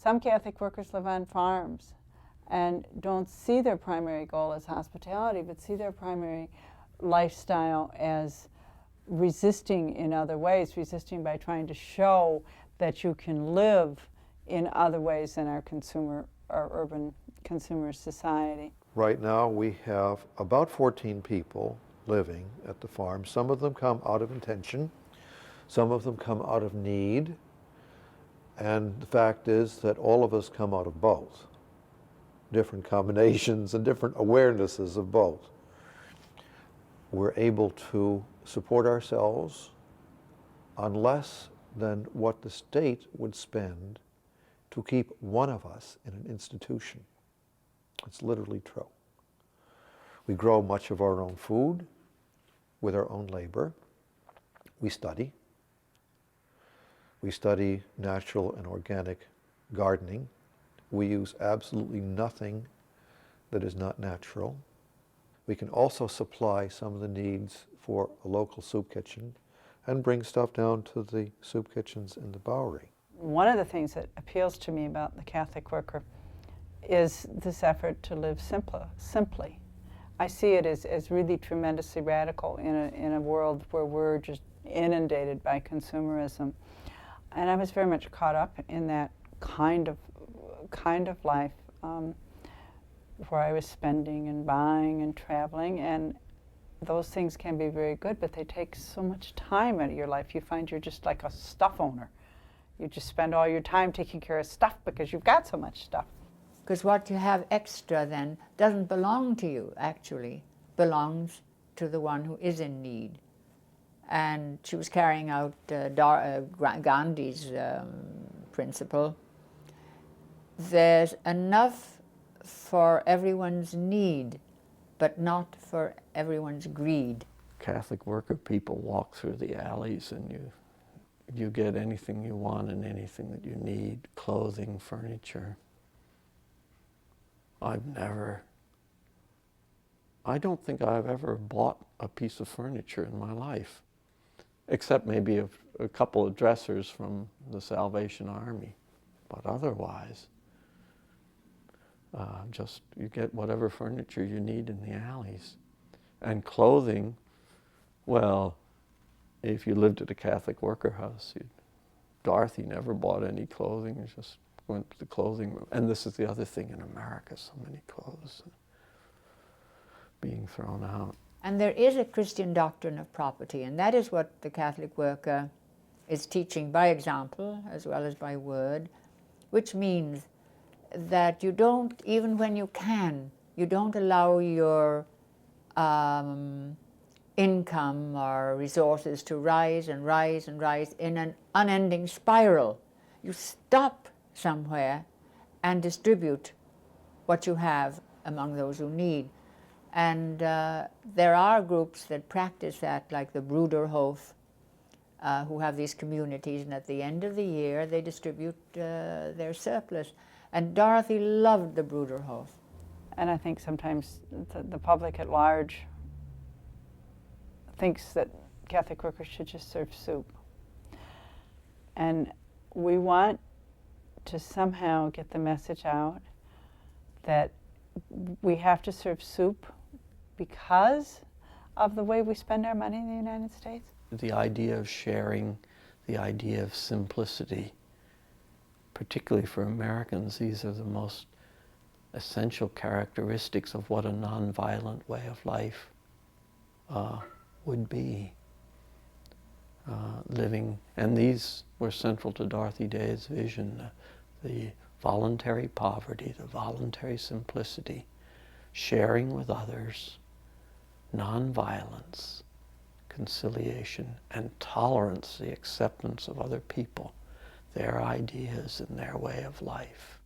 Some Catholic workers live on farms and don't see their primary goal as hospitality, but see their primary lifestyle as resisting in other ways, resisting by trying to show that you can live in other ways in our urban consumer society. Right now we have about 14 people living at the farm. Some of them come out of intention, some of them come out of need, and the fact is that all of us come out of both. Different combinations and different awarenesses of both. We're able to support ourselves on less than what the state would spend to keep one of us in an institution. It's literally true. We grow much of our own food with our own labor. We study. We study natural and organic gardening. We use absolutely nothing that is not natural. We can also supply some of the needs for a local soup kitchen and bring stuff down to the soup kitchens in the Bowery. One of the things that appeals to me about the Catholic worker is this effort to live simply. I see it as really tremendously radical in a world where we're just inundated by consumerism. And I was very much caught up in that kind of life where I was spending and buying and traveling, and those things can be very good, but they take so much time out of your life. You find you're just like a stuff owner. You just spend all your time taking care of stuff because you've got so much stuff. Because what you have extra then doesn't belong to you, actually, belongs to the one who is in need. And she was carrying out Gandhi's principle. There's enough for everyone's need, but not for everyone's greed. Catholic worker people walk through the alleys and you get anything you want and anything that you need, clothing, furniture. I don't think I've ever bought a piece of furniture in my life, except maybe a couple of dressers from the Salvation Army. But otherwise, just you get whatever furniture you need in the alleys. And clothing, well, if you lived at a Catholic worker house, Dorothy never bought any clothing, you just went to the clothing room. And this is the other thing in America, so many clothes being thrown out. And there is a Christian doctrine of property, and that is what the Catholic worker is teaching by example as well as by word, which means that you don't, even when you can, you don't allow your income or resources to rise and rise and rise in an unending spiral. You stop somewhere and distribute what you have among those who need. And there are groups that practice that, like the Broederhof, who have these communities, and at the end of the year they distribute their surplus. And Dorothy loved the Broederhof. And I think sometimes the public at large thinks that Catholic workers should just serve soup. And we want to somehow get the message out that we have to serve soup because of the way we spend our money in the United States. The idea of sharing, the idea of simplicity, particularly for Americans, these are the most essential characteristics of what a nonviolent way of life would be. Living, and these were central to Dorothy Day's vision, the voluntary poverty, the voluntary simplicity, sharing with others, nonviolence, conciliation, and tolerance, the acceptance of other people, their ideas and their way of life.